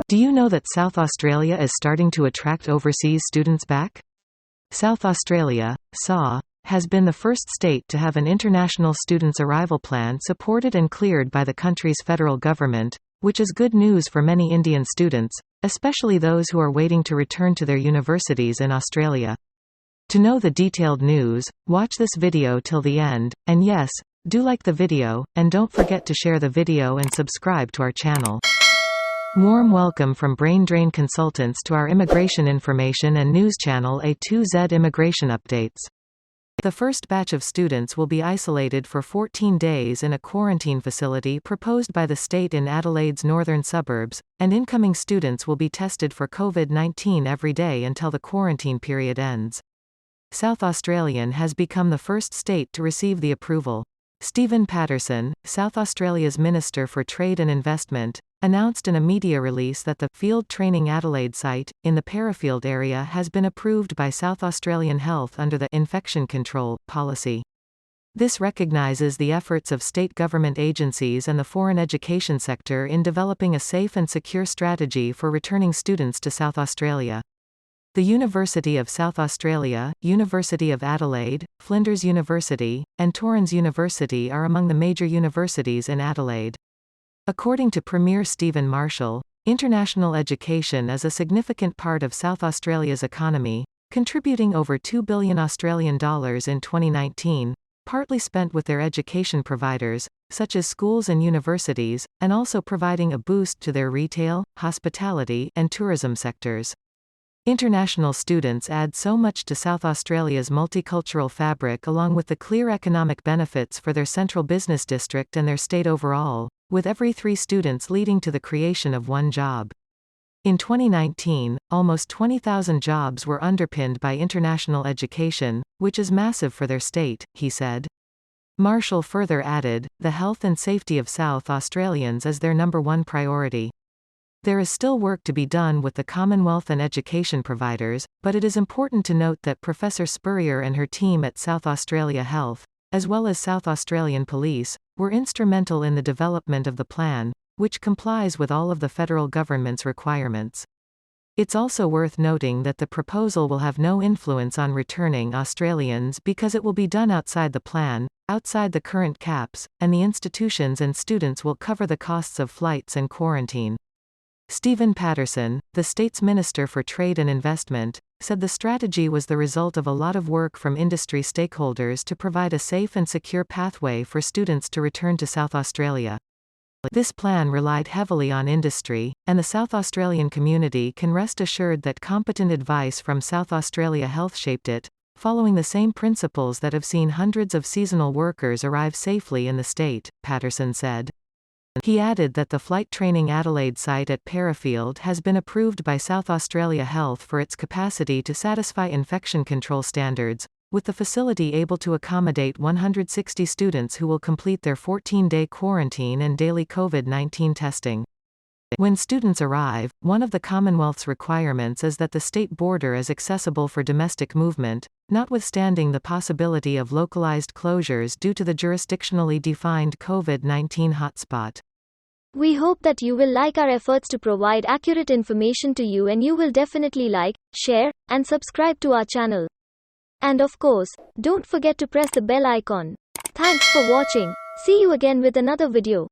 Do you know that South Australia is starting to attract overseas students back? South Australia, SA, has been the first state to have an international students' arrival plan supported and cleared by the country's federal government, which is good news for many Indian students, especially those who are waiting to return to their universities in Australia. To know the detailed news, watch this video till the end, and yes, do like the video, and don't forget to share the video and subscribe to our channel. Warm welcome from Brain Drain Consultants to our immigration information and news channel A2Z Immigration Updates. The first batch of students will be isolated for 14 days in a quarantine facility proposed by the state in Adelaide's northern suburbs, and incoming students will be tested for COVID-19 every day until the quarantine period ends. South Australian has become the first state to receive the approval. Stephen Patterson, South Australia's Minister for Trade and Investment, announced in a media release that the Field Training Adelaide site, in the Parafield area has been approved by South Australian Health under the Infection Control policy. This recognises the efforts of state government agencies and the foreign education sector in developing a safe and secure strategy for returning students to South Australia. The University of South Australia, University of Adelaide, Flinders University, and Torrens University are among the major universities in Adelaide. According to Premier Stephen Marshall, international education is a significant part of South Australia's economy, contributing over $2 billion Australian dollars in 2019, partly spent with their education providers, such as schools and universities, and also providing a boost to their retail, hospitality, and tourism sectors. International students add so much to South Australia's multicultural fabric, along with the clear economic benefits for their central business district and their state overall, with every 3 students leading to the creation of 1 job. In 2019, almost 20,000 jobs were underpinned by international education, which is massive for their state, he said. Marshall further added, the health and safety of South Australians is their number 1 priority. There is still work to be done with the Commonwealth and education providers, but it is important to note that Professor Spurrier and her team at South Australia Health, as well as South Australian Police, were instrumental in the development of the plan, which complies with all of the federal government's requirements. It's also worth noting that the proposal will have no influence on returning Australians because it will be done outside the plan, outside the current caps, and the institutions and students will cover the costs of flights and quarantine. Stephen Patterson, the state's Minister for Trade and Investment, said the strategy was the result of a lot of work from industry stakeholders to provide a safe and secure pathway for students to return to South Australia. This plan relied heavily on industry, and the South Australian community can rest assured that competent advice from South Australia Health shaped it, following the same principles that have seen hundreds of seasonal workers arrive safely in the state, Patterson said. He added that the Flight Training Adelaide site at Parafield has been approved by South Australia Health for its capacity to satisfy infection control standards, with the facility able to accommodate 160 students who will complete their 14-day quarantine and daily COVID-19 testing. When students arrive, one of the Commonwealth's requirements is that the state border is accessible for domestic movement, notwithstanding the possibility of localized closures due to the jurisdictionally defined COVID-19 hotspot. We hope that you will like our efforts to provide accurate information to you, and you will definitely like, share, and subscribe to our channel. And of course, don't forget to press the bell icon. Thanks for watching. See you again with another video.